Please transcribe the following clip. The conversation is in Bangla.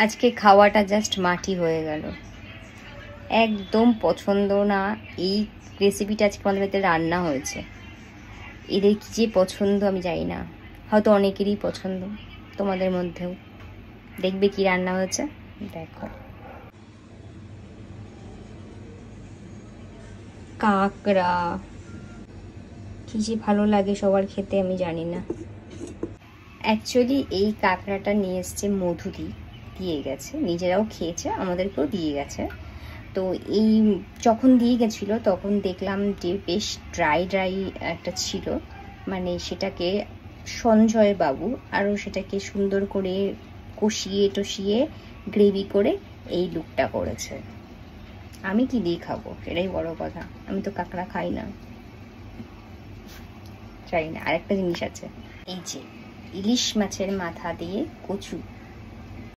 আজকে খাওয়াটা জাস্ট মাটি হয়ে গেল, একদম পছন্দ না। এই রেসিপিটা আজকে আমাদের বাড়িতে রান্না হয়েছে, এদের কি যে পছন্দ আমি জানি না, হয়তো অনেকেরই পছন্দ, তোমাদের মধ্যেও। দেখবে কি রান্না হয়েছে, দেখো। কাঁকড়া, কি যে ভালো লাগে সবার খেতে আমি জানি না। অ্যাকচুয়ালি এই কাঁকড়াটা নিয়ে এসছে মধুদি, দিয়ে গেছে, নিজেরাও খেয়েছে, আমাদেরকেও দিয়ে গেছে। তো এই যখন দিয়ে গেছিলো তখন দেখলাম যে বেশ ড্রাই ড্রাই একটা ছিল, মানে সেটাকে সঞ্জয় বাবু আরও সেটাকে সুন্দর করে কষিয়ে টষিয়ে গ্রেভি করে এই লুকটা করেছে। আমি কি দিয়ে খাবো, এটাই বড় কথা। আমি তো কাঁকড়া খাই না, চাই না। আরেকটা জিনিস আছে, এই যে ইলিশ মাছের মাথা দিয়ে কচু,